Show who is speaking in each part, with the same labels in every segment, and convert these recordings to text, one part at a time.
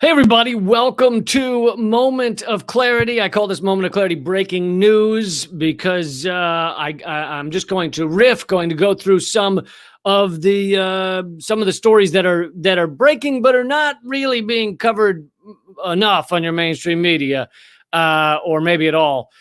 Speaker 1: Hey, everybody. Welcome to Moment of Clarity. I call this Moment of Clarity breaking news because I'm just going to going to go through some of the stories that are breaking, but are not really being covered enough on your mainstream media, or maybe at all.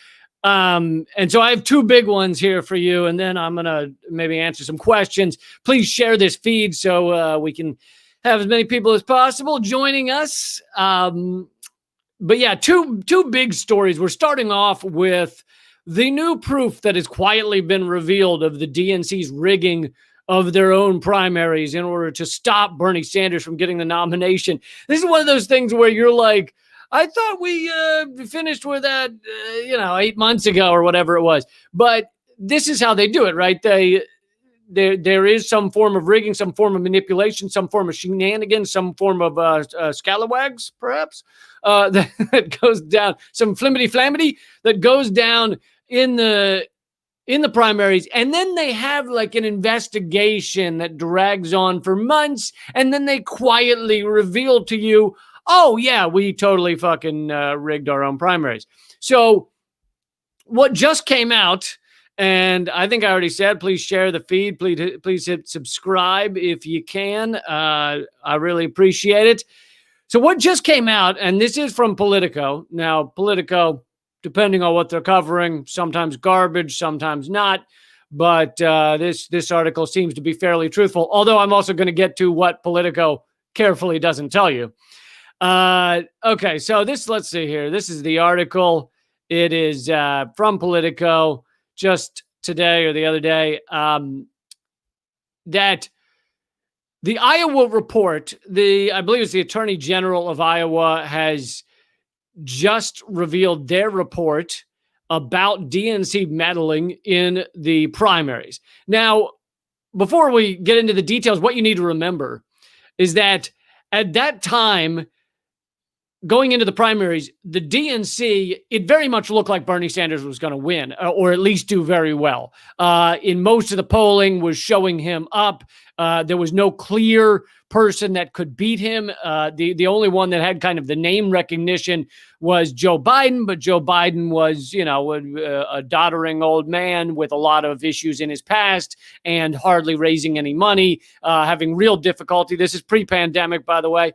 Speaker 1: And so I have two big ones here for you, and then I'm going to maybe answer some questions. Please share this feed so we can have as many people as possible joining us. But yeah, two big stories. We're starting off with the new proof that has quietly been revealed of the DNC's rigging of their own primaries in order to stop Bernie Sanders from getting the nomination. This is one of those things where you're like, I thought we finished with that, 8 months ago or whatever it was. But this is how they do it, right? There is some form of rigging, some form of manipulation, some form of shenanigans, some form of scalawags, perhaps, that goes down, some flimity flamity that goes down in the primaries. And then they have like an investigation that drags on for months, and then they quietly reveal to you, oh yeah, we totally fucking rigged our own primaries. So what just came out, and I think I already said, please share the feed. Please hit subscribe if you can. I really appreciate it. So what just came out, and this is from Politico. Now, Politico, depending on what they're covering, sometimes garbage, sometimes not. But this article seems to be fairly truthful, although I'm also going to get to what Politico carefully doesn't tell you. Okay, so let's see here. This is the article. It is from Politico just today or the other day, that the Iowa report, I believe it's the Attorney General of Iowa, has just revealed their report about DNC meddling in the primaries. Now, before we get into the details, what you need to remember is that at that time, going into the primaries, the DNC, it very much looked like Bernie Sanders was going to win, or at least do very well. In most of the polling was showing him up. There was no clear person that could beat him. The only one that had kind of the name recognition was Joe Biden, but Joe Biden was, a doddering old man with a lot of issues in his past and hardly raising any money, having real difficulty. This is pre-pandemic, by the way.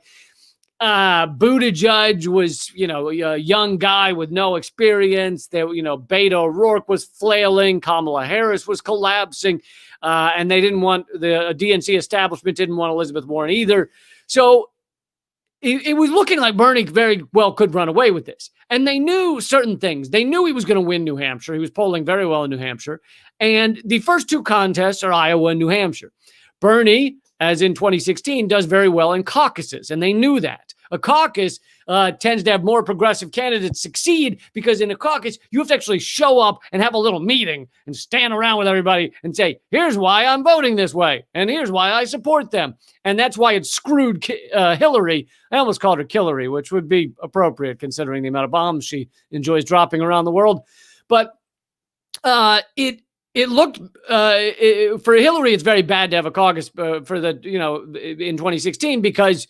Speaker 1: Buttigieg was, a young guy with no experience. Beto O'Rourke was flailing. Kamala Harris was collapsing. And they didn't want, the DNC establishment didn't want Elizabeth Warren either. So it was looking like Bernie very well could run away with this. And they knew certain things. They knew he was going to win New Hampshire. He was polling very well in New Hampshire. And the first two contests are Iowa and New Hampshire. Bernie, as in 2016, does very well in caucuses, and they knew that. A caucus tends to have more progressive candidates succeed because in a caucus, you have to actually show up and have a little meeting and stand around with everybody and say, here's why I'm voting this way, and here's why I support them. And that's why it screwed Hillary. I almost called her Killary, which would be appropriate considering the amount of bombs she enjoys dropping around the world. But it looked, for Hillary, it's very bad to have a caucus in 2016 because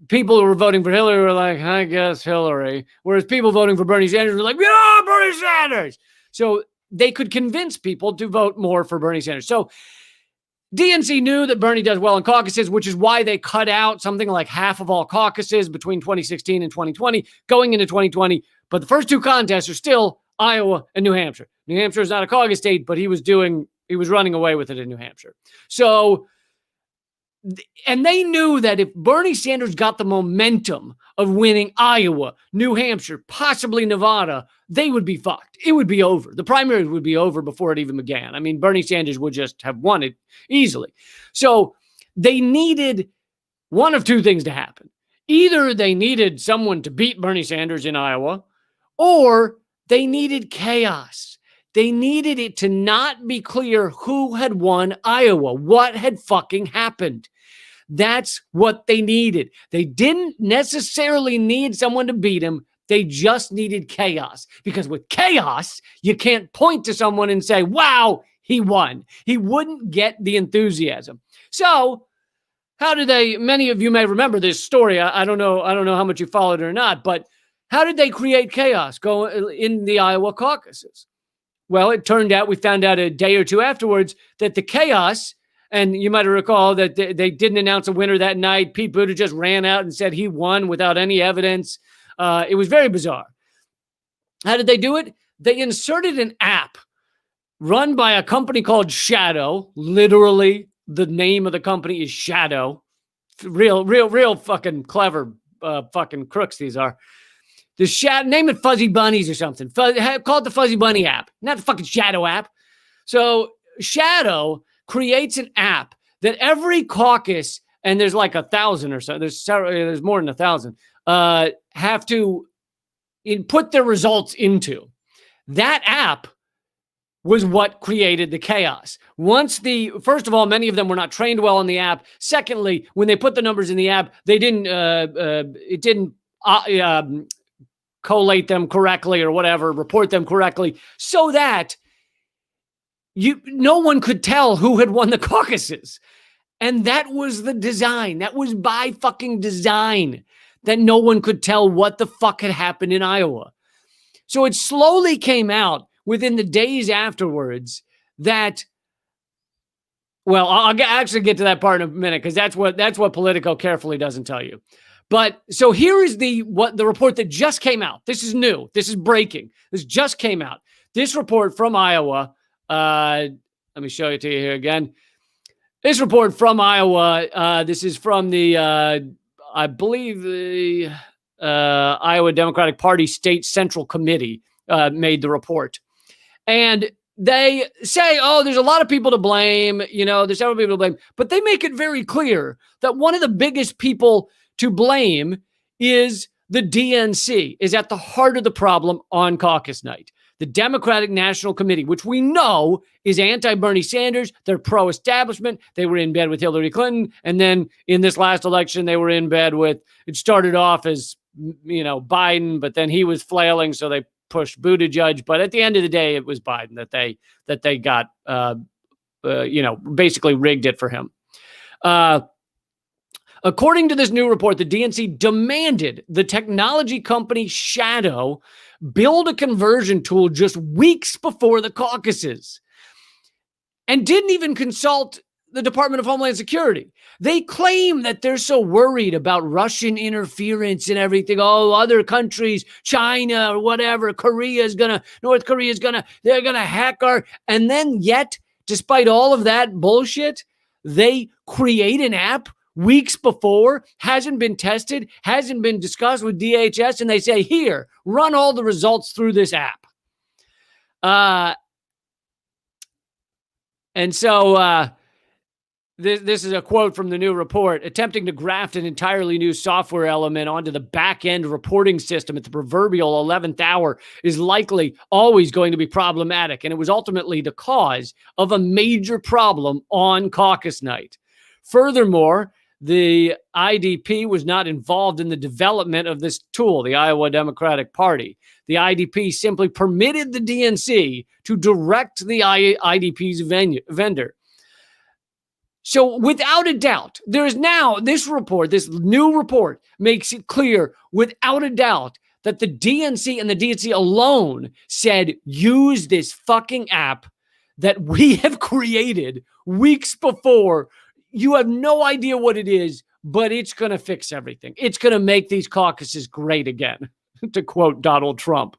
Speaker 1: people who were voting for Hillary were like, I guess Hillary. Whereas people voting for Bernie Sanders were like, yeah, Bernie Sanders. So they could convince people to vote more for Bernie Sanders. So DNC knew that Bernie does well in caucuses, which is why they cut out something like half of all caucuses between 2016 and 2020 going into 2020. But the first two contests are still Iowa and New Hampshire. New Hampshire is not a caucus state, but he was running away with it in New Hampshire. So, and they knew that if Bernie Sanders got the momentum of winning Iowa, New Hampshire, possibly Nevada, they would be fucked. It would be over. The primary would be over before it even began. I mean, Bernie Sanders would just have won it easily. So they needed one of two things to happen. Either they needed someone to beat Bernie Sanders in Iowa, or they needed chaos. They needed it to not be clear who had won Iowa, what had fucking happened. That's what they needed. They didn't necessarily need someone to beat him. They just needed chaos. Because with chaos, you can't point to someone and say, wow, he won. He wouldn't get the enthusiasm. So How did they? Many of you may remember this story. I don't know. I don't know how much you followed it or not, but how did they create chaos in the Iowa caucuses? Well, it turned out, we found out a day or two afterwards that the chaos, and you might recall that they didn't announce a winner that night. Pete Buttigieg just ran out and said he won without any evidence. It was very bizarre. How did they do it? They inserted an app run by a company called Shadow. Literally, the name of the company is Shadow. Real fucking clever fucking crooks these are. The name it Fuzzy Bunnies or something. Call it the Fuzzy Bunny app, not the fucking Shadow app. So Shadow creates an app that every caucus, and there's like 1,000 or so, there's more than 1,000, have to input their results into. That app was what created the chaos. First of all, many of them were not trained well on the app. Secondly, when they put the numbers in the app, it didn't collate them correctly or whatever, report them correctly, so that no one could tell who had won the caucuses. And that was the design. That was by fucking design, that no one could tell what the fuck had happened in Iowa. So it slowly came out within the days afterwards that, well, I'll actually get to that part in a minute, because that's what Politico carefully doesn't tell you. But so here is the report that just came out. This is new. This is breaking. This just came out. This report from Iowa. Let me show it to you here again. This report from Iowa. This is from the, I believe, the Iowa Democratic Party State Central Committee made the report. And they say, oh, there's a lot of people to blame. There's several people to blame. But they make it very clear that one of the biggest people to blame is the DNC, is at the heart of the problem on caucus night. The Democratic National Committee, which we know is anti-Bernie Sanders. They're pro-establishment. They were in bed with Hillary Clinton. And then in this last election, they were in bed with, it started off as, Biden, but then he was flailing, so they pushed Buttigieg. But at the end of the day, it was Biden that they got, basically rigged it for him. According to this new report, the DNC demanded the technology company Shadow build a conversion tool just weeks before the caucuses, and didn't even consult the Department of Homeland Security. They claim that they're so worried about Russian interference and everything. Oh, other countries, China or whatever, North Korea is gonna, they're gonna hack our, and then yet, despite all of that bullshit, they create an app weeks before, hasn't been tested, hasn't been discussed with DHS, and they say, here, run all the results through this app. And so this is a quote from the new report. Attempting to graft an entirely new software element onto the back-end reporting system at the proverbial 11th hour is likely always going to be problematic, and it was ultimately the cause of a major problem on caucus night. Furthermore, the IDP was not involved in the development of this tool, the Iowa Democratic Party. The IDP simply permitted the DNC to direct the IDP's vendor. So without a doubt, there is now this new report makes it clear without a doubt that the DNC and the DNC alone said, use this fucking app that we have created weeks before. You have no idea what it is, but it's going to fix everything. It's going to make these caucuses great again, to quote Donald Trump.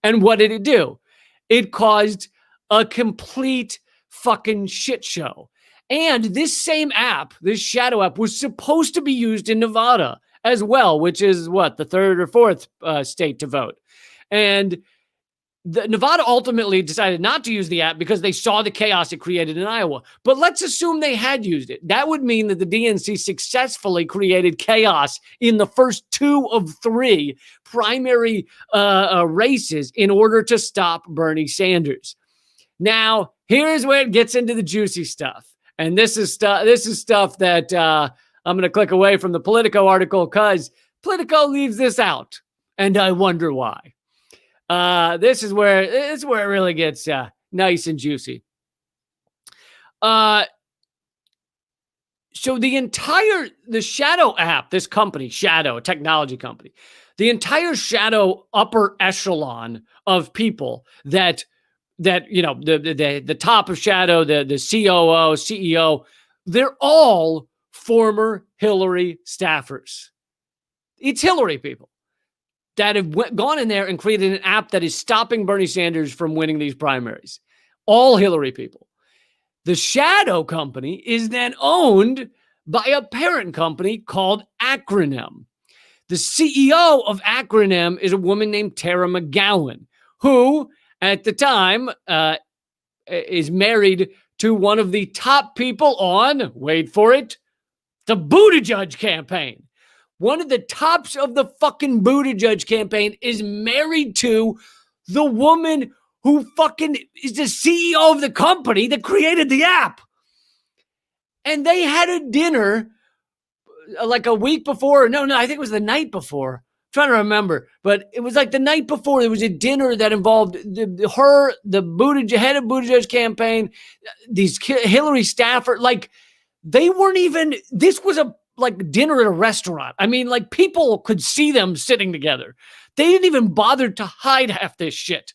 Speaker 1: And what did it do? It caused a complete fucking shit show. And this same app, this Shadow app, was supposed to be used in Nevada as well, which is the third or fourth state to vote. And Nevada ultimately decided not to use the app because they saw the chaos it created in Iowa. But let's assume they had used it. That would mean that the DNC successfully created chaos in the first 2 of 3 primary races in order to stop Bernie Sanders. Now, here's where it gets into the juicy stuff. And this is stuff that I'm going to click away from the Politico article because Politico leaves this out. And I wonder why. This is where it really gets nice and juicy. So the Shadow app, this company, Shadow, a technology company, the entire Shadow upper echelon of people that the top of Shadow, the COO, CEO, they're all former Hillary staffers. It's Hillary people that have gone in there and created an app that is stopping Bernie Sanders from winning these primaries. All Hillary people. The Shadow company is then owned by a parent company called Acronym. The CEO of Acronym is a woman named Tara McGowan, who at the time is married to one of the top people on, wait for it, the Buttigieg campaign. One of the tops of the fucking Buttigieg campaign is married to the woman who fucking is the CEO of the company that created the app. And they had a dinner like a week before. No, I think it was the night before. I'm trying to remember. But it was like the night before. There was a dinner that involved her, the Buttigieg, head of Buttigieg campaign, these Hillary staffer. Like, they weren't even, this was a like dinner at a restaurant. I mean, like, people could see them sitting together. They didn't even bother to hide half this shit.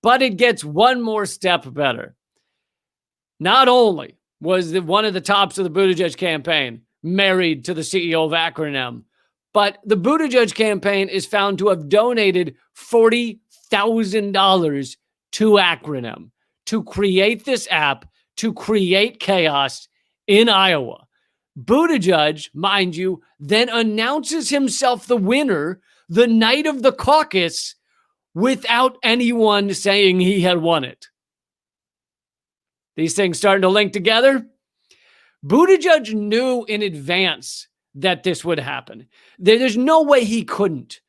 Speaker 1: But it gets one more step better. Not only was one of the tops of the Buttigieg campaign married to the CEO of Acronym, but the Buttigieg campaign is found to have donated $40,000 to Acronym to create this app, to create chaos in Iowa. Buttigieg, mind you, then announces himself the winner the night of the caucus without anyone saying he had won it. These things starting to link together. Buttigieg knew in advance that this would happen. There's no way he couldn't.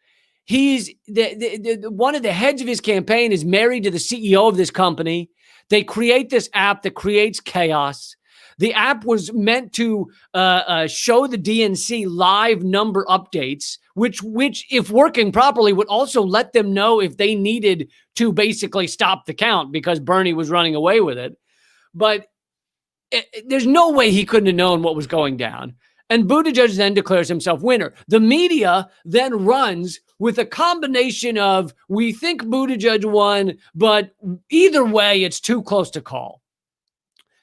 Speaker 1: He's one of the heads of his campaign is married to the CEO of this company. They create this app that creates chaos. The app was meant to show the DNC live number updates, which, if working properly, would also let them know if they needed to basically stop the count because Bernie was running away with it. But there's no way he couldn't have known what was going down. And Buttigieg then declares himself winner. The media then runs with a combination of, we think Buttigieg won, but either way, it's too close to call.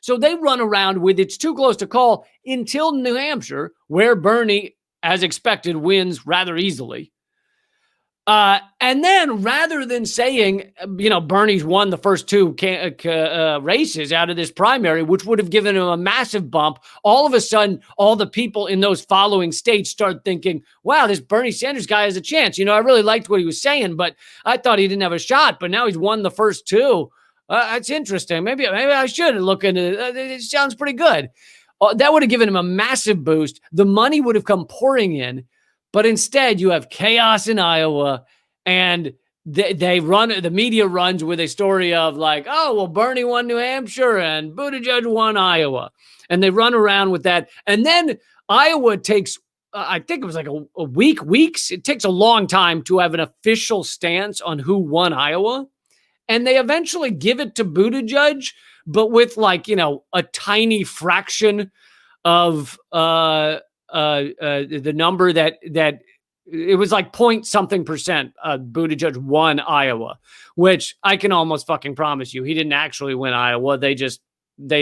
Speaker 1: So they run around with it's too close to call until New Hampshire, where Bernie, as expected, wins rather easily. And then rather than saying, Bernie's won the first two races out of this primary, which would have given him a massive bump, all of a sudden, all the people in those following states start thinking, wow, this Bernie Sanders guy has a chance. I really liked what he was saying, but I thought he didn't have a shot, but now he's won the first two. That's interesting. Maybe I should look into it. It sounds pretty good. That would have given him a massive boost. The money would have come pouring in, but instead you have chaos in Iowa, and the media runs with a story of like, oh, well, Bernie won New Hampshire and Buttigieg won Iowa. And they run around with that. And then Iowa takes, I think it was like a weeks. It takes a long time to have an official stance on who won Iowa. And they eventually give it to Buttigieg, but with a tiny fraction of the number that it was like point something percent. Buttigieg won Iowa, which I can almost fucking promise you he didn't actually win Iowa. They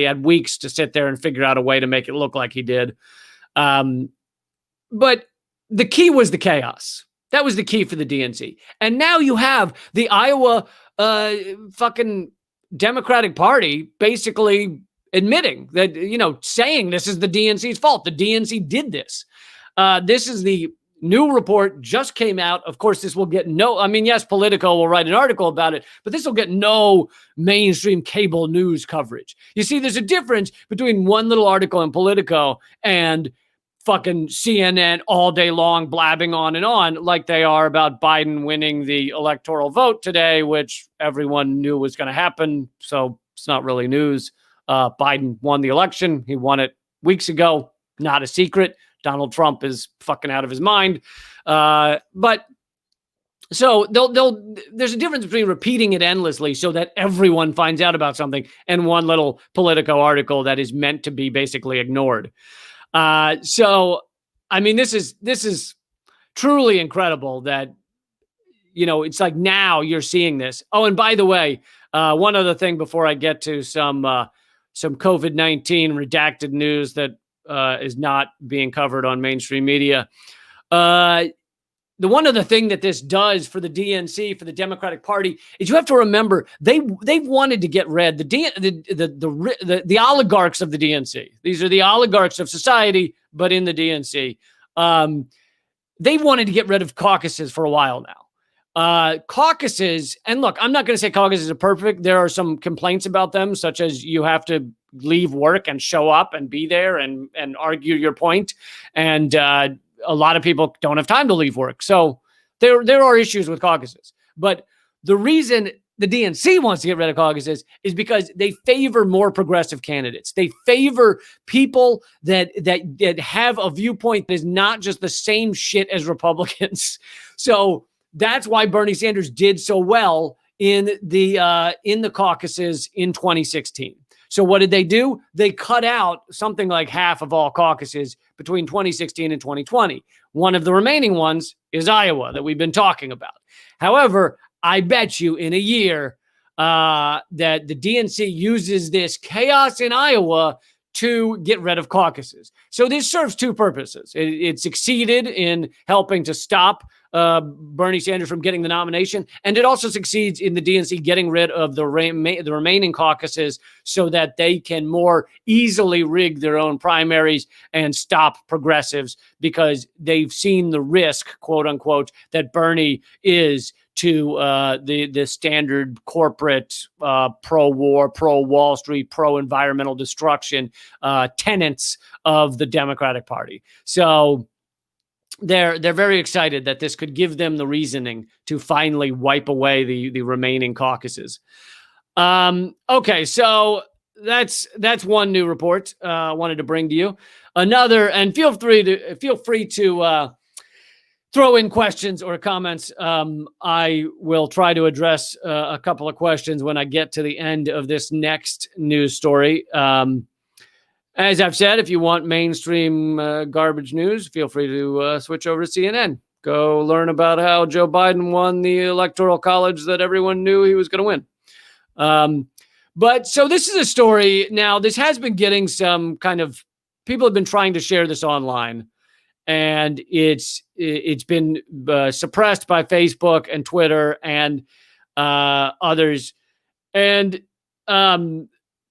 Speaker 1: had weeks to sit there and figure out a way to make it look like he did. But the key was the chaos. That was the key for the DNC. And now you have the Iowa fucking Democratic Party basically admitting that, saying this is the DNC's fault. The DNC did this. This is the new report just came out. Of course, this will get yes, Politico will write an article about it, but this will get no mainstream cable news coverage. You see, there's a difference between one little article in Politico and fucking CNN all day long blabbing on and on like they are about Biden winning the electoral vote today, which everyone knew was going to happen. So it's not really news. Biden won the election. He won it weeks ago. Not a secret. Donald Trump is fucking out of his mind. But so there's a difference between repeating it endlessly so that everyone finds out about something and one little Politico article that is meant to be basically ignored. So, I mean, this is truly incredible that, it's like now you're seeing this. Oh, and by the way, one other thing before I get to some COVID-19 redacted news that is not being covered on mainstream media. The one other thing that this does for the DNC, for the Democratic Party, is you have to remember they wanted to get rid the oligarchs of the DNC. These are the oligarchs of society, but in the DNC. They wanted to get rid of caucuses for a while now. Caucuses, and look, I'm not going to say caucuses are perfect. There are some complaints about them, such as you have to leave work and show up and be there and argue your point. And a lot of people don't have time to leave work. So there are issues with caucuses. But the reason the DNC wants to get rid of caucuses is because they favor more progressive candidates. They favor people that have a viewpoint that is not just the same shit as Republicans. So that's why Bernie Sanders did so well in the caucuses in 2016. So what did they do? They cut out something like half of all caucuses between 2016 and 2020. One of the remaining ones is Iowa that we've been talking about. However, I bet you in a year that the DNC uses this chaos in Iowa to get rid of caucuses. So this serves two purposes. It succeeded in helping to stop Bernie Sanders from getting the nomination, and it also succeeds in the DNC getting rid of the remaining caucuses so that they can more easily rig their own primaries and stop progressives, because they've seen the risk, quote unquote, that Bernie is to the standard corporate pro-war, pro-Wall Street, pro-environmental destruction tenets of the Democratic Party. So they're very excited that this could give them the reasoning to finally wipe away the remaining caucuses. Okay, so that's one new report I wanted to bring to you. Another, and feel free to throw in questions or comments. I will try to address a couple of questions when I get to the end of this next news story. As I've said, if you want mainstream garbage news, feel free to switch over to CNN. Go learn about how Joe Biden won the electoral college that everyone knew he was going to win. But so this is a story. Now, this has been getting some kind of, people have been trying to share this online, and it's been suppressed by Facebook and Twitter and others. And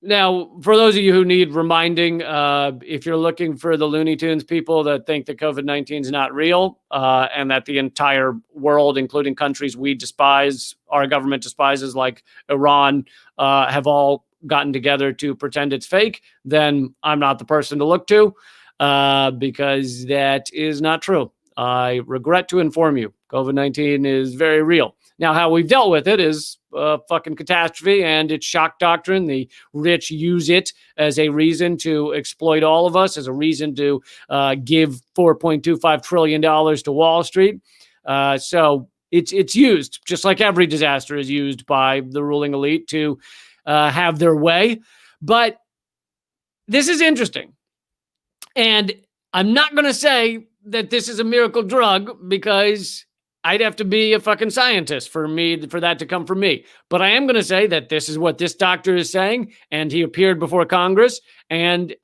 Speaker 1: now, for those of you who need reminding, if you're looking for the Looney Tunes people that think that COVID-19 is not real, and that the entire world, including countries we despise, our government despises, like Iran, have all gotten together to pretend it's fake, then I'm not the person to look to, because that is not true. I regret to inform you, COVID-19 is very real. Now, how we've dealt with it is a fucking catastrophe, and it's shock doctrine. The rich use it as a reason to exploit all of us, as a reason to give $4.25 trillion to Wall Street. So it's used, just like every disaster is used by the ruling elite to have their way. But this is interesting. And I'm not going to say that this is a miracle drug, because I'd have to be a fucking scientist for that to come from me. But I am going to say that this is what this doctor is saying, and he appeared before Congress, and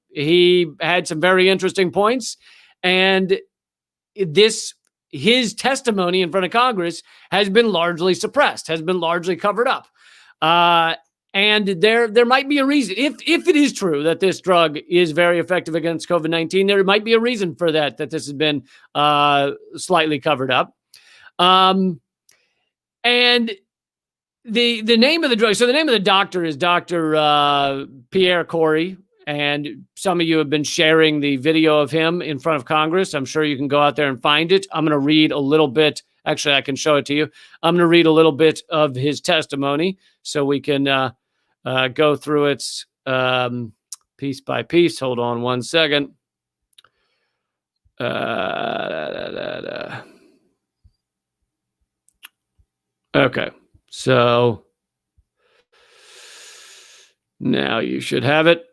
Speaker 1: he had some very interesting points, and his testimony in front of Congress has been largely suppressed, has been largely covered up. And there might be a reason, if it is true that this drug is very effective against COVID-19, there might be a reason for that this has been slightly covered up. And the name of the drug, so the name of the doctor is Dr. Pierre Corey, and some of you have been sharing the video of him in front of Congress. I'm sure you can go out there and find it. I'm going to read a little bit. Actually, I can show it to you. I'm going to read a little bit of his testimony so we can go through it piece by piece. Hold on one second. Okay, so now you should have it.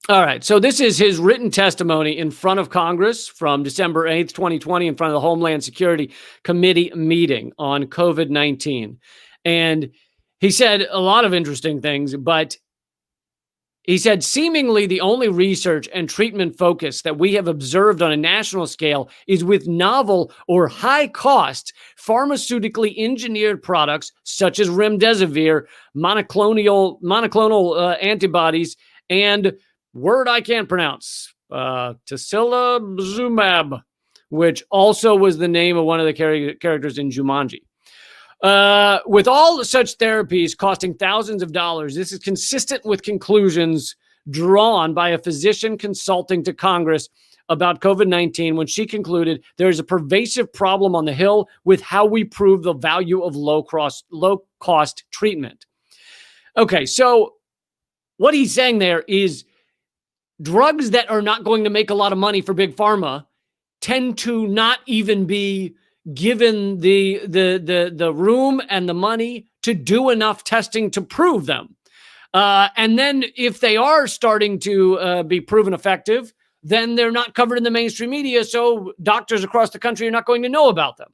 Speaker 1: All right. So this is his written testimony in front of Congress from December 8th, 2020, in front of the Homeland Security Committee meeting on COVID-19. And he said a lot of interesting things, but he said, seemingly the only research and treatment focus that we have observed on a national scale is with novel or high-cost pharmaceutically engineered products such as remdesivir, monoclonal antibodies, and word I can't pronounce, tocilizumab, which also was the name of one of the characters in Jumanji. With all such therapies costing thousands of dollars, this is consistent with conclusions drawn by a physician consulting to Congress about COVID-19 when she concluded there is a pervasive problem on the Hill with how we prove the value of low-cost treatment. Okay, so what he's saying there is drugs that are not going to make a lot of money for Big Pharma tend to not even be given the room and the money to do enough testing to prove them. And then if they are starting to be proven effective, then they're not covered in the mainstream media, so doctors across the country are not going to know about them.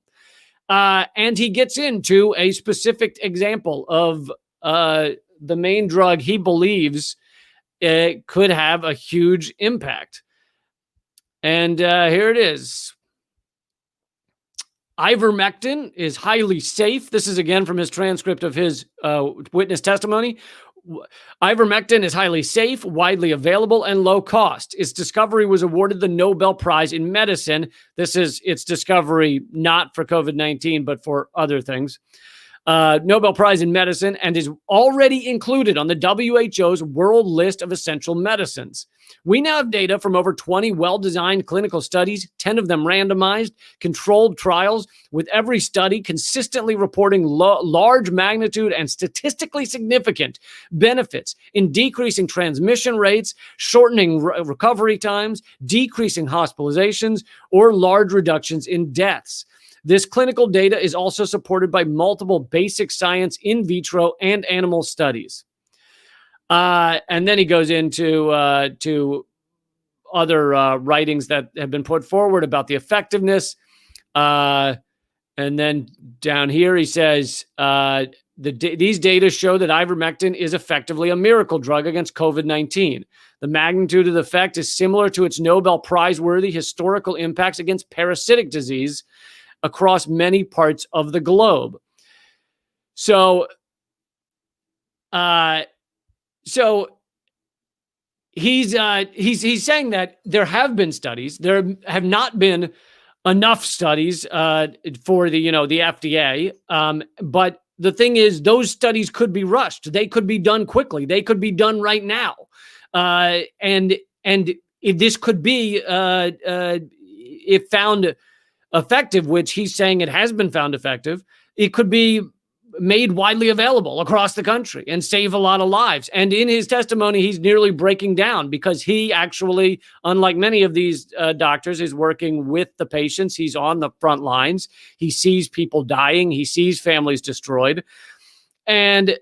Speaker 1: And he gets into a specific example of the main drug he believes could have a huge impact. And here it is. Ivermectin is highly safe. This is again from his transcript of his witness testimony. Ivermectin is highly safe, widely available, and low cost. Its discovery was awarded the Nobel Prize in Medicine. This is its discovery not for COVID-19, but for other things. Nobel Prize in Medicine, and is already included on the WHO's World List of Essential Medicines. We now have data from over 20 well-designed clinical studies, 10 of them randomized, controlled trials, with every study consistently reporting large magnitude and statistically significant benefits in decreasing transmission rates, shortening recovery times, decreasing hospitalizations, or large reductions in deaths. This clinical data is also supported by multiple basic science in vitro and animal studies. And then he goes into to other writings that have been put forward about the effectiveness. And then down here he says, these data show that ivermectin is effectively a miracle drug against COVID-19. The magnitude of the effect is similar to its Nobel Prize-worthy historical impacts against parasitic disease across many parts of the globe. So he's saying that there have been studies. There have not been enough studies for the FDA. But the thing is, those studies could be rushed. They could be done quickly. They could be done right now. And if this could be if found effective, which he's saying it has been found effective, it could be made widely available across the country and save a lot of lives. And in his testimony, he's nearly breaking down because he actually, unlike many of these doctors, is working with the patients. He's on the front lines. He sees people dying. He sees families destroyed. And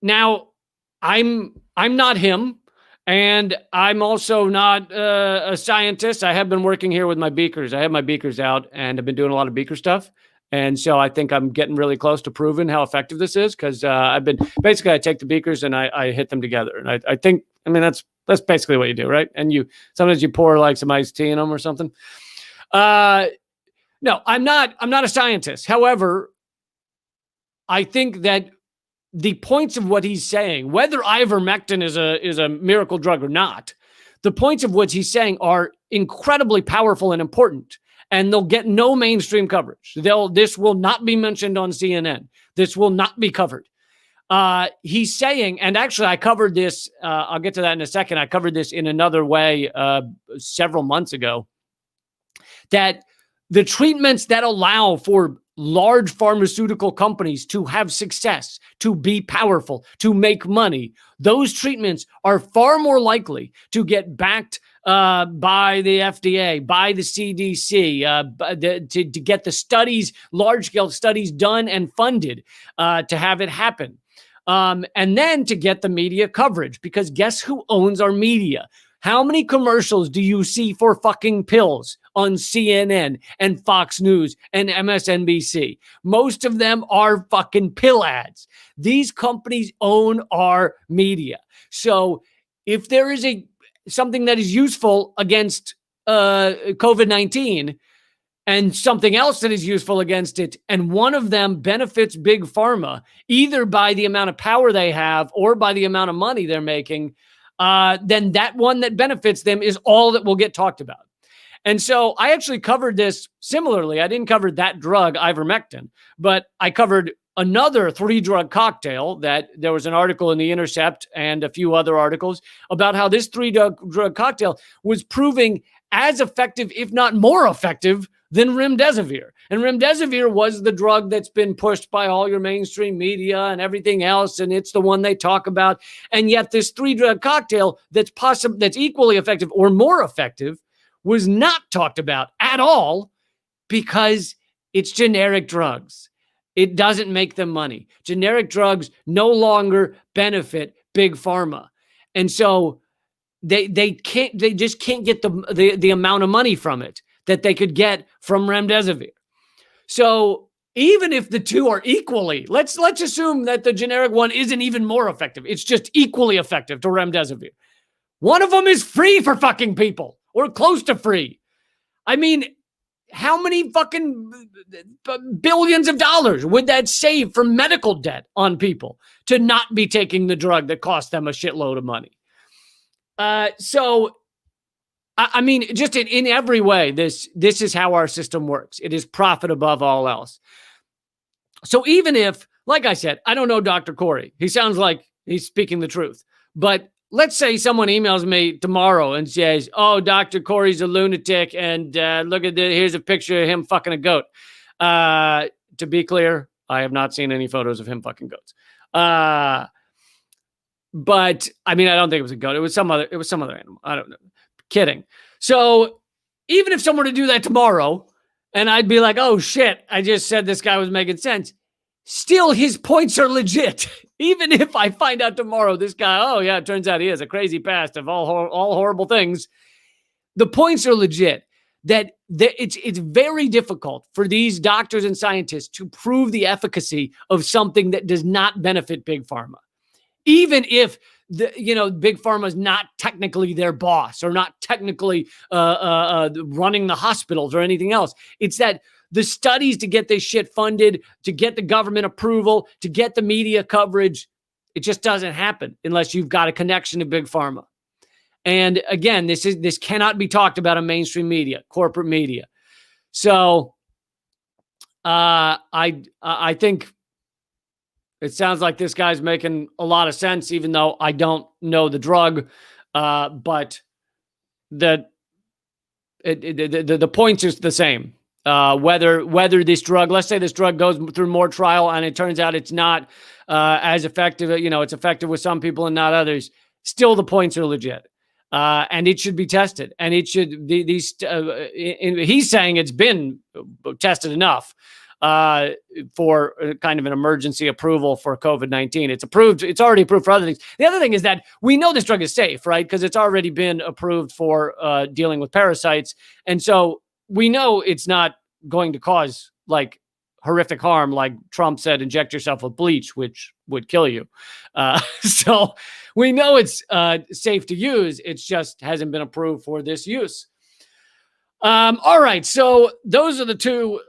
Speaker 1: now I'm not him. And I'm also not a scientist. I have been working here with my beakers. I have my beakers out and I've been doing a lot of beaker stuff. And so I think I'm getting really close to proving how effective this is because I take the beakers and I hit them together. And I think that's basically what you do, right? And sometimes you pour like some iced tea in them or something. No, I'm not a scientist. However, I think that the points of what he's saying, whether ivermectin is a miracle drug or not, the points of what he's saying are incredibly powerful and important, and they'll get no mainstream coverage. This will not be mentioned on CNN. This will not be covered. He's saying, and actually I covered this, I'll get to that in a second. I covered this in another way several months ago, that the treatments that allow for large pharmaceutical companies to have success, to be powerful, to make money, those treatments are far more likely to get backed by the FDA, by the CDC, to get the studies, large-scale studies done and funded to have it happen. And then to get the media coverage, because guess who owns our media? How many commercials do you see for fucking pills on CNN and Fox News and MSNBC? Most of them are fucking pill ads. These companies own our media. So if there is something that is useful against COVID-19 and something else that is useful against it, and one of them benefits Big Pharma, either by the amount of power they have or by the amount of money they're making, then that one that benefits them is all that will get talked about. And so I actually covered this similarly. I didn't cover that drug, ivermectin, but I covered another 3-drug cocktail that there was an article in The Intercept and a few other articles about how this 3-drug cocktail was proving as effective, if not more effective, than remdesivir. And remdesivir was the drug that's been pushed by all your mainstream media and everything else, and it's the one they talk about. And yet this 3-drug cocktail that's equally effective or more effective was not talked about at all because it's generic drugs. It doesn't make them money. Generic drugs no longer benefit Big Pharma. And so they just can't get the amount of money from it that they could get from remdesivir. So even if the two are equally, let's assume that the generic one isn't even more effective. It's just equally effective to remdesivir. One of them is free for fucking people, or close to free. I mean, how many fucking billions of dollars would that save from medical debt on people to not be taking the drug that cost them a shitload of money? So I mean, just in every way, this is how our system works. It is profit above all else. So even if, like I said, I don't know Dr. Corey. He sounds like he's speaking the truth. But let's say someone emails me tomorrow and says, oh, Dr. Corey's a lunatic, and look at this, here's a picture of him fucking a goat. To be clear, I have not seen any photos of him fucking goats. But I mean, I don't think it was a goat. It was some other animal. I don't know. Kidding. So even if someone were to do that tomorrow, and I'd be like, oh shit, I just said this guy was making sense. Still, his points are legit. Even if I find out tomorrow, this guy, oh yeah, it turns out he has a crazy past of all horrible things. The points are legit. That it's very difficult for these doctors and scientists to prove the efficacy of something that does not benefit Big Pharma. Even if Big Pharma is not technically their boss or not technically running the hospitals or anything else. It's that the studies to get this shit funded, to get the government approval, to get the media coverage, it just doesn't happen unless you've got a connection to Big Pharma. And again, this cannot be talked about in mainstream media, corporate media. So I think it sounds like this guy's making a lot of sense, even though I don't know the drug. But the point is the same. Whether this drug, let's say this drug goes through more trial and it turns out it's not as effective, it's effective with some people and not others, still the points are legit. And it should be tested. And it should, he's saying it's been tested enough for kind of an emergency approval for COVID-19. It's approved. It's already approved for other things. The other thing is that we know this drug is safe, right? Because it's already been approved for dealing with parasites. And so we know it's not going to cause like horrific harm, like Trump said, inject yourself with bleach, which would kill you. So we know it's safe to use. It just hasn't been approved for this use. All right. So those are the two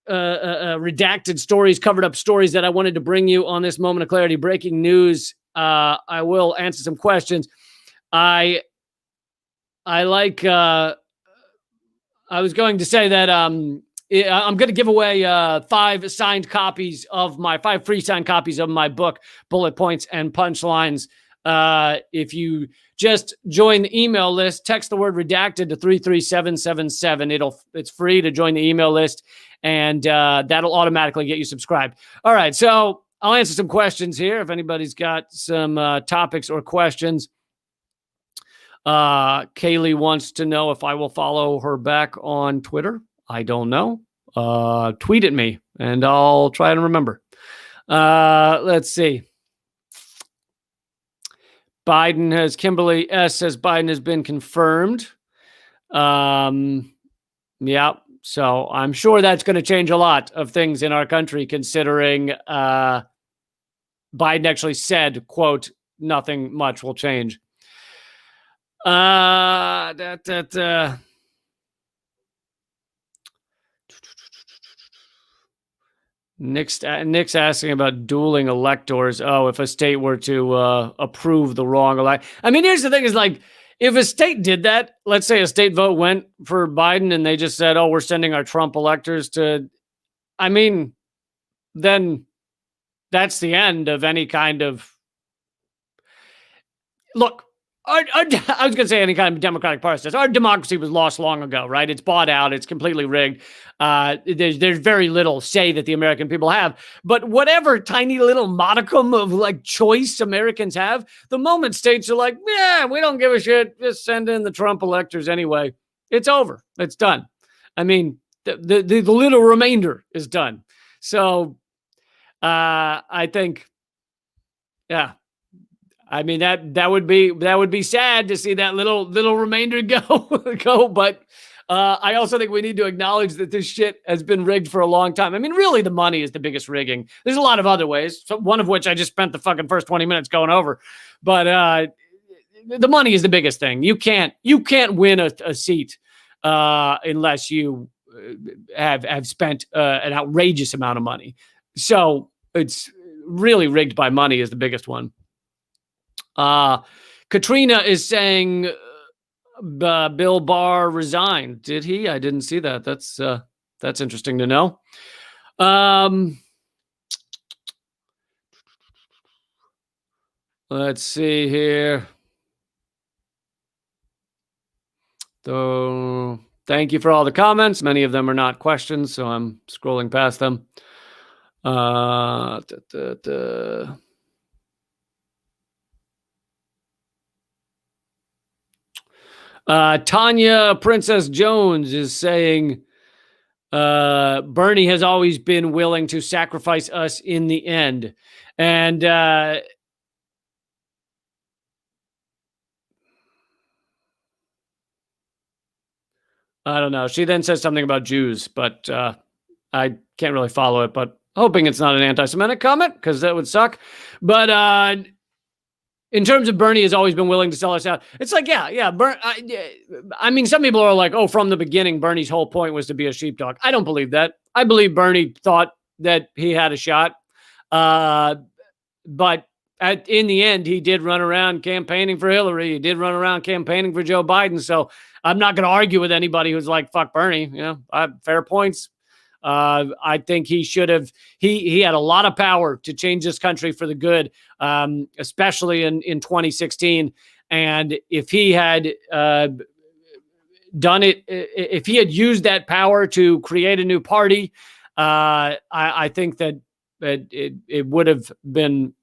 Speaker 1: redacted stories, covered up stories that I wanted to bring you on this Moment of Clarity breaking news. I will answer some questions. I was going to say that I'm going to give away 5 free signed copies of my book, Bullet Points and Punchlines. If you just join the email list, text the word redacted to 33777. It's free to join the email list, and that'll automatically get you subscribed. All right, so I'll answer some questions here if anybody's got some topics or questions. Kaylee wants to know if I will follow her back on Twitter. I don't know. Tweet at me and I'll try to remember. Let's see. Kimberly S says Biden has been confirmed. Yeah. So I'm sure that's going to change a lot of things in our country, considering Biden actually said, quote, nothing much will change. Nick's asking about dueling electors. Oh, if a state were to approve the wrong elect. I mean, here's the thing: is like if a state did that, let's say a state vote went for Biden, and they just said, "Oh, we're sending our Trump electors to," I mean, then that's the end of any kind of look. I was going to say any kind of democratic process. Our democracy was lost long ago, right? It's bought out. It's completely rigged. There's very little say that the American people have. But whatever tiny little modicum of like choice Americans have, the moment states are like, yeah, we don't give a shit. Just send in the Trump electors anyway. It's over. It's done. I mean, the little remainder is done. So I think, yeah. I mean that would be sad to see that little remainder go. But I also think we need to acknowledge that this shit has been rigged for a long time. I mean, really, the money is the biggest rigging. There's a lot of other ways. So one of which I just spent the fucking first 20 minutes going over. But the money is the biggest thing. You can't win a seat unless you have spent an outrageous amount of money. So it's really rigged by money is the biggest one. Katrina is saying Bill Barr resigned. Did he? I didn't see that. That's interesting to know. Let's see here. So, thank you for all the comments. Many of them are not questions, so I'm scrolling past them. Tanya Princess Jones is saying Bernie has always been willing to sacrifice us in the end. And I don't know. She then says something about Jews, but I can't really follow it, but hoping it's not an anti-Semitic comment because that would suck. But in terms of Bernie has always been willing to sell us out. It's like, yeah. I mean, some people are like, oh, from the beginning, Bernie's whole point was to be a sheepdog. I don't believe that. I believe Bernie thought that he had a shot. But in the end, he did run around campaigning for Hillary. He did run around campaigning for Joe Biden. So I'm not going to argue with anybody who's like, fuck Bernie. You know, fair points. I think he should have. He had a lot of power to change this country for the good, especially in 2016. And if he had done it, if he had used that power to create a new party, I think that it would have been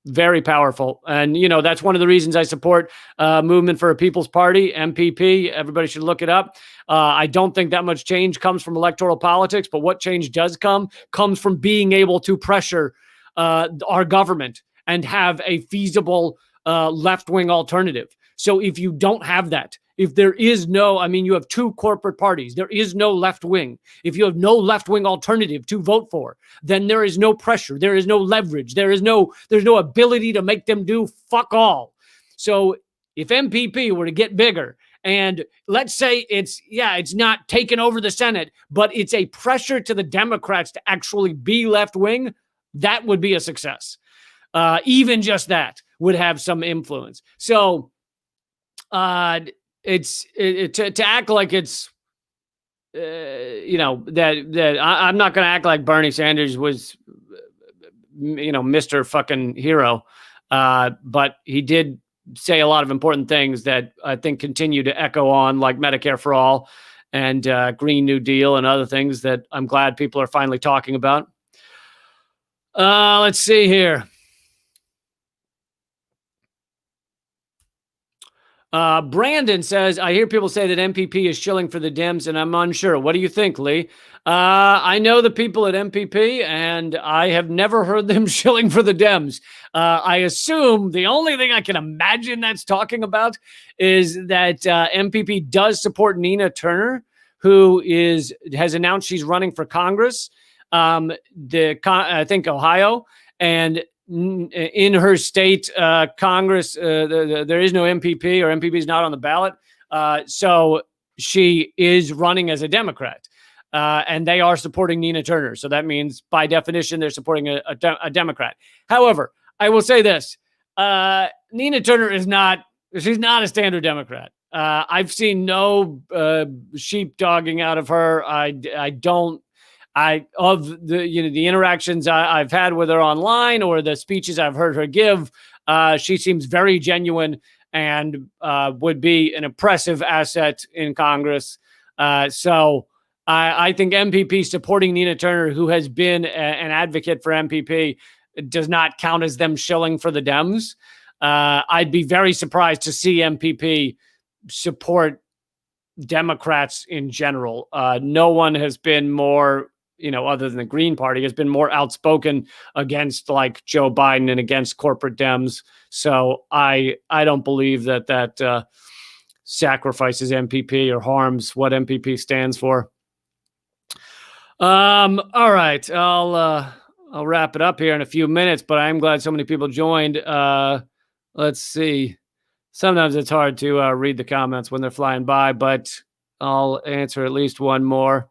Speaker 1: very powerful. And, you know, that's one of the reasons I support Movement for a People's Party, MPP. Everybody should look it up. I don't think that much change comes from electoral politics, but what change does comes from being able to pressure our government and have a feasible left-wing alternative. So if you don't have that, if there is no, I mean, you have two corporate parties, there is no left wing. If you have no left wing alternative to vote for, then there is no pressure. There is no leverage. There's no ability to make them do fuck all. So if MPP were to get bigger, and let's say it's not taking over the Senate, but it's a pressure to the Democrats to actually be left wing, that would be a success. Even just that would have some influence. So to act like it's, you know, that I'm not going to act like Bernie Sanders was, you know, Mr. fucking hero. But he did say a lot of important things that I think continue to echo on, like Medicare for all and Green New Deal and other things that I'm glad people are finally talking about. Let's see here. Brandon says, I hear people say that MPP is shilling for the Dems, and I'm unsure. What do you think, Lee? I know the people at MPP, and I have never heard them shilling for the Dems. I assume the only thing I can imagine that's talking about is that MPP does support Nina Turner, who has announced she's running for Congress. I think Ohio, and in her state Congress, there is no MPP, or MPP is not on the ballot. So she is running as a Democrat, and they are supporting Nina Turner. So that means, by definition, they're supporting a Democrat. However, I will say this: Nina Turner she's not a standard Democrat. I've seen no sheepdogging out of her. Of the interactions I've had with her online, or the speeches I've heard her give, she seems very genuine and would be an impressive asset in Congress. So I think MPP supporting Nina Turner, who has been an advocate for MPP, does not count as them shilling for the Dems. I'd be very surprised to see MPP support Democrats in general. No one has been more, other than the Green Party, has been more outspoken against like Joe Biden and against corporate Dems. So I don't believe that sacrifices MPP or harms what MPP stands for. All right, I'll wrap it up here in a few minutes, but I'm glad so many people joined. Let's see. Sometimes it's hard to read the comments when they're flying by, but I'll answer at least one more.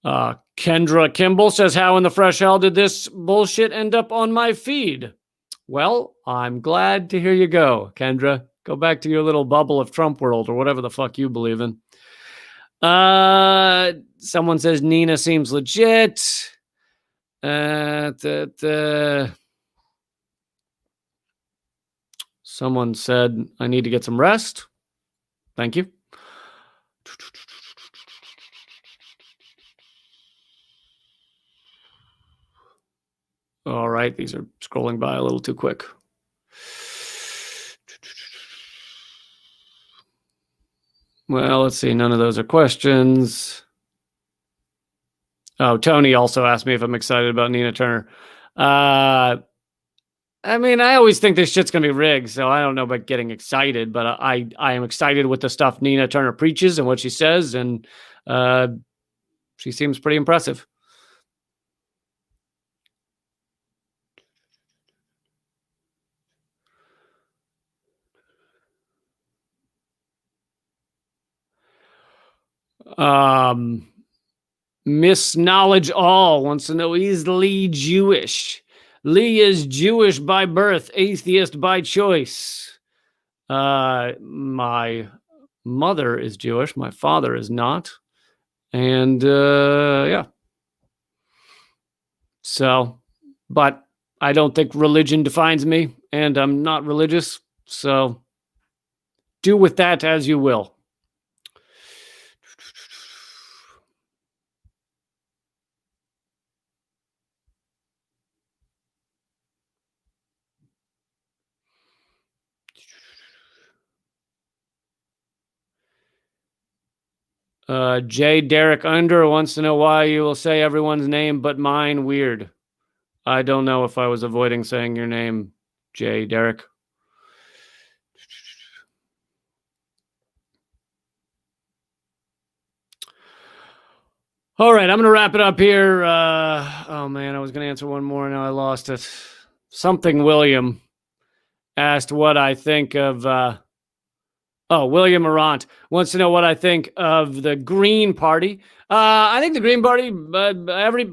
Speaker 1: Kendra Kimball says, how in the fresh hell did this bullshit end up on my feed? Well, I'm glad to hear you go, Kendra. Go back to your little bubble of Trump world, or whatever the fuck you believe in. Someone says Nina seems legit. Someone said I need to get some rest. Thank you. All right, these are scrolling by a little too quick. Well, let's see. None of those are questions. Oh, Tony also asked me if I'm excited about Nina Turner. I mean, I always think this shit's going to be rigged, so I don't know about getting excited, but I am excited with the stuff Nina Turner preaches and what she says, and she seems pretty impressive. Miss Knowledge All wants to know, is Lee Jewish? Lee is Jewish by birth, atheist by choice. My mother is Jewish. My father is not. And yeah. So, but I don't think religion defines me, and I'm not religious. So do with that as you will. J. Derek Under wants to know why you will say everyone's name but mine weird. I don't know if I was avoiding saying your name, J. Derek. All right, I'm going to wrap it up here. Oh, man, I was going to answer one more. Now I lost it. Something William asked what I think of... William Arant wants to know what I think of the Green Party. I think the Green Party,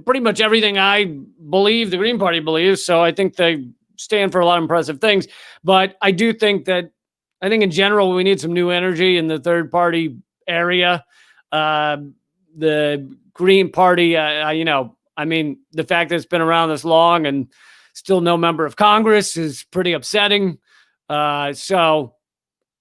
Speaker 1: pretty much everything I believe the Green Party believes. So I think they stand for a lot of impressive things. But I do think that, I think in general, we need some new energy in the third party area. The Green Party, I mean, the fact that it's been around this long and still no member of Congress is pretty upsetting. So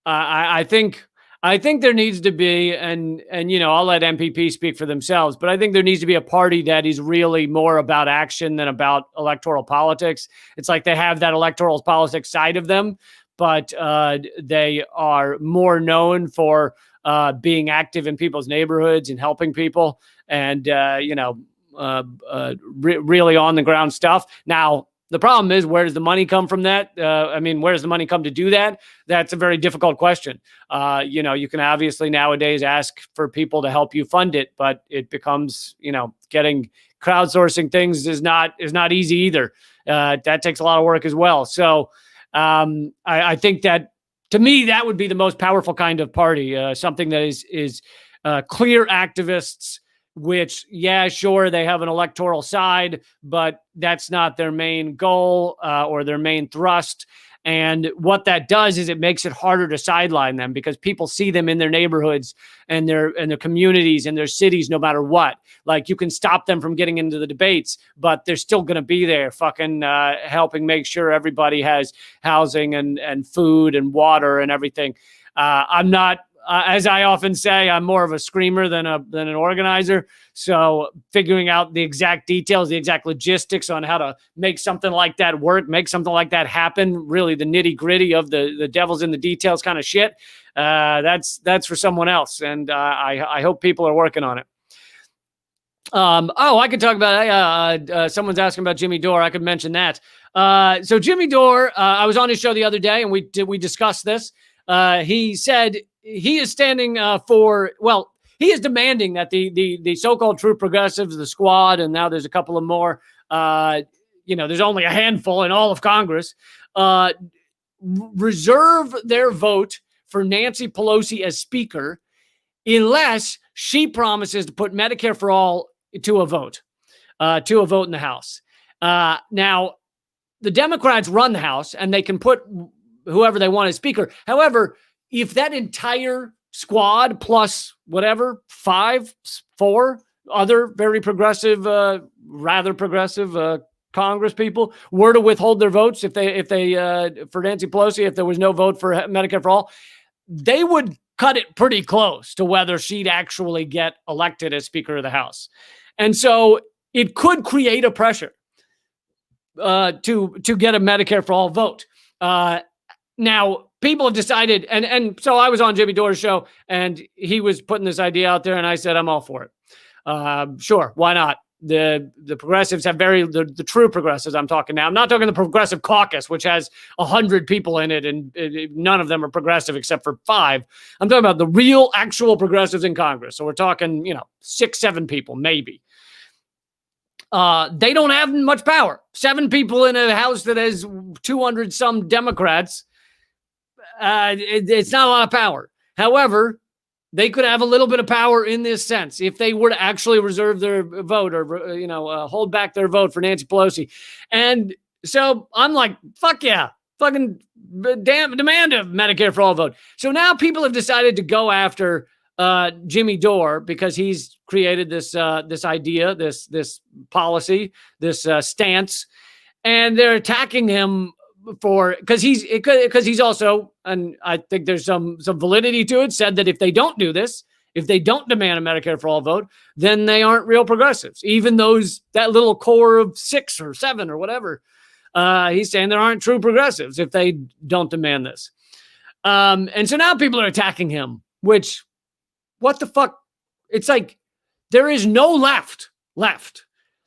Speaker 1: I think I think there needs to be, and I'll let MPP speak for themselves, but I think there needs to be a party that is really more about action than about electoral politics. It's like they have that electoral politics side of them, but they are more known for being active in people's neighborhoods and helping people, and really on the ground stuff. Now, the problem is, where does the money come from that? Where does the money come to do that? That's a very difficult question. You can obviously nowadays ask for people to help you fund it, but it becomes, getting crowdsourcing things is not easy either. That takes a lot of work as well. So I think that, to me, that would be the most powerful kind of party, something that is clear activists, which, yeah, sure, they have an electoral side, but that's not their main goal or their main thrust. And what that does is it makes it harder to sideline them, because people see them in their neighborhoods and their communities and their cities, no matter what. Like, you can stop them from getting into the debates, but they're still going to be there fucking helping make sure everybody has housing and food and water and everything. I'm not, as I often say, I'm more of a screamer than an organizer. So figuring out the exact details, the exact logistics on how to make something like that work, make something like that happen, really the nitty gritty of the devil's in the details kind of shit, that's for someone else. And I hope people are working on it. I could talk about someone's asking about Jimmy Dore. I could mention that. So Jimmy Dore, I was on his show the other day and we discussed this. He said he is standing he is demanding that the so-called true progressives, the squad, and now there's a couple of more, there's only a handful in all of Congress, reserve their vote for Nancy Pelosi as speaker unless she promises to put Medicare for all to a vote in the House. Now, the Democrats run the House and they can put whoever they want as speaker. However, if that entire squad plus whatever, 4 other very progressive, rather progressive Congress people were to withhold their votes if they for Nancy Pelosi, if there was no vote for Medicare for all, they would cut it pretty close to whether she'd actually get elected as Speaker of the House. And so it could create a pressure to get a Medicare for all vote. Now, people have decided, and so I was on Jimmy Dore's show, and he was putting this idea out there, and I said, I'm all for it. Sure, why not? The progressives have the true progressives I'm talking now. I'm not talking the Progressive Caucus, which has 100 people in it, and none of them are progressive except for 5. I'm talking about the real, actual progressives in Congress. So we're talking, 6, 7 people, maybe. They don't have much power. 7 people in a House that has 200 some Democrats. It's not a lot of power. However, they could have a little bit of power in this sense if they were to actually reserve their vote or, hold back their vote for Nancy Pelosi. And so I'm like, fuck yeah, fucking demand a Medicare for all vote. So now people have decided to go after Jimmy Dore because he's created this idea, this policy, this stance, and they're attacking him because he's also, and I think there's some validity to it, said that if they don't do this, if they don't demand a Medicare for all vote, then they aren't real progressives. Even that little core of 6 or 7 or whatever, he's saying there aren't true progressives if they don't demand this. And so now people are attacking him, which, what the fuck? It's like there is no left.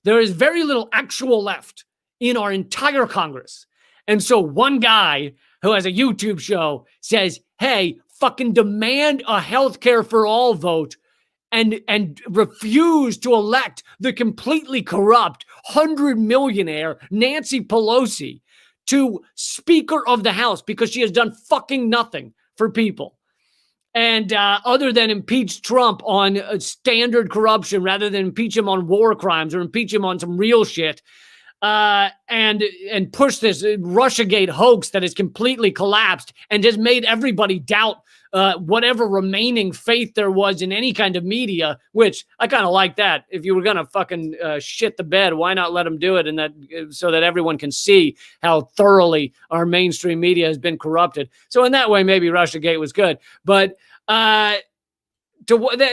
Speaker 1: There is very little actual left in our entire Congress. And so one guy who has a YouTube show says, hey, fucking demand a healthcare for all vote and refuse to elect the completely corrupt 100 millionaire Nancy Pelosi to Speaker of the House because she has done fucking nothing for people. And other than impeach Trump on standard corruption rather than impeach him on war crimes or impeach him on some real shit, and push this Russiagate hoax that has completely collapsed and has made everybody doubt whatever remaining faith there was in any kind of media, which I kind of like that. If you were going to fucking shit the bed, why not let them do it? And that so that everyone can see how thoroughly our mainstream media has been corrupted. So in that way, maybe Russiagate was good. But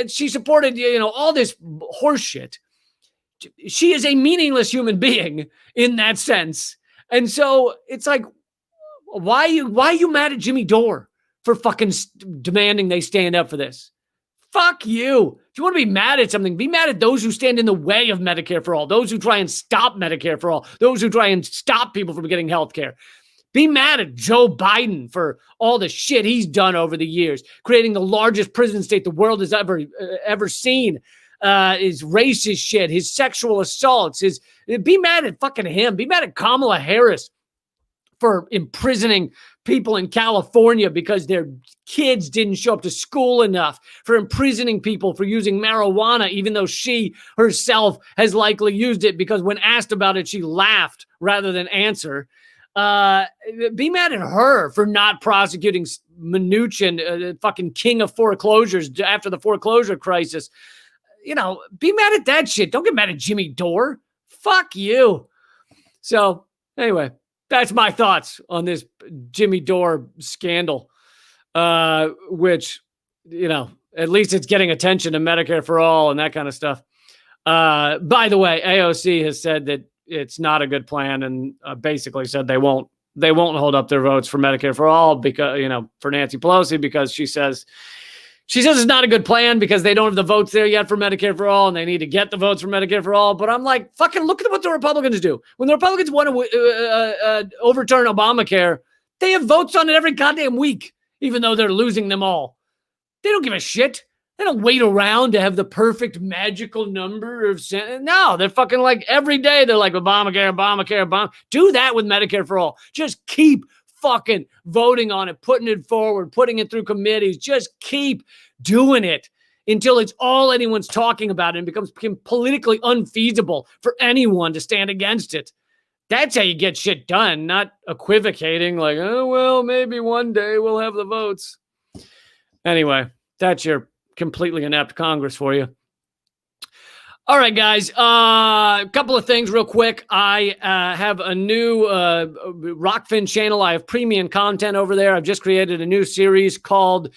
Speaker 1: she supported, all this horseshit. She is a meaningless human being in that sense. And so it's like, why are you mad at Jimmy Dore for fucking demanding they stand up for this? Fuck you. If you want to be mad at something, be mad at those who stand in the way of Medicare for all, those who try and stop Medicare for all, those who try and stop people from getting health care. Be mad at Joe Biden for all the shit he's done over the years, creating the largest prison state the world has ever seen. His racist shit, his sexual assaults, be mad at fucking him. Be mad at Kamala Harris for imprisoning people in California because their kids didn't show up to school enough, for imprisoning people for using marijuana, even though she herself has likely used it because when asked about it, she laughed rather than answer. Be mad at her for not prosecuting Mnuchin, fucking king of foreclosures after the foreclosure crisis. Be mad at that shit. Don't get mad at Jimmy Dore. Fuck you. So anyway, that's my thoughts on this Jimmy Dore scandal, which, at least it's getting attention to Medicare for all and that kind of stuff. By the way, AOC has said that it's not a good plan and basically said they won't hold up their votes for Medicare for all because, for Nancy Pelosi, because she says it's not a good plan because they don't have the votes there yet for Medicare for all, and they need to get the votes for Medicare for all. But I'm like, fucking look at what the Republicans do. When the Republicans want to overturn Obamacare, they have votes on it every goddamn week, even though they're losing them all. They don't give a shit. They don't wait around to have the perfect magical number of No, they're fucking like every day. They're like Obamacare. Do that with Medicare for all. Just keep fucking voting on it, putting it forward, putting it through committees. Just keep doing it until it's all anyone's talking about and becomes politically unfeasible for anyone to stand against it. That's how you get shit done, not equivocating like, oh, well, maybe one day we'll have the votes. Anyway, that's your completely inept Congress for you. All right, guys, a couple of things real quick. I have a new Rockfin channel. I have premium content over there. I've just created a new series called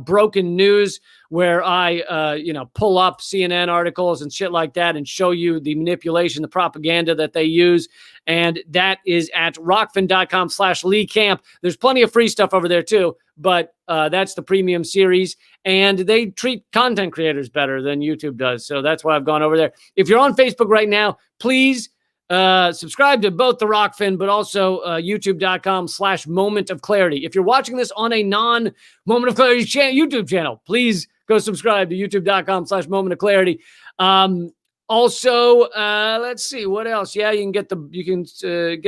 Speaker 1: Broken News, where I, pull up CNN articles and shit like that and show you the manipulation, the propaganda that they use. And that is at rockfin.com/Lee Camp. There's plenty of free stuff over there too, but that's the premium series. And they treat content creators better than YouTube does. So that's why I've gone over there. If you're on Facebook right now, please subscribe to both the Rockfin, but also youtube.com/Moment of Clarity. If you're watching this on a non-Moment of Clarity YouTube channel, please go subscribe to youtube.com/Moment of Clarity. Also, let's see what else. Yeah, you can get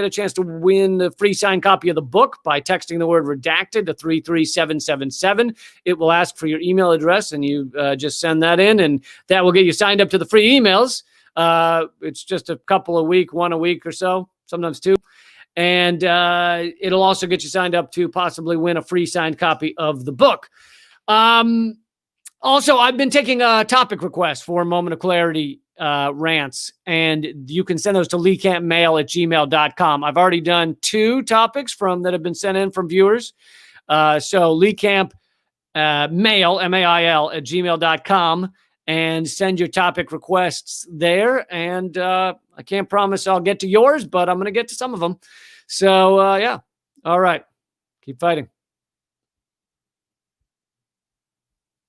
Speaker 1: a chance to win the free signed copy of the book by texting the word redacted to 33777. It will ask for your email address, and you just send that in, and that will get you signed up to the free emails. It's just a couple a week, one a week or so, sometimes two. And it'll also get you signed up to possibly win a free signed copy of the book. Also, I've been taking topic requests for Moment of Clarity rants, and you can send those to leecampmail@gmail.com. I've already done 2 topics that have been sent in from viewers. So leecamp mail, MAIL @gmail.com, and send your topic requests there. And I can't promise I'll get to yours, but I'm going to get to some of them. So yeah. All right. Keep fighting.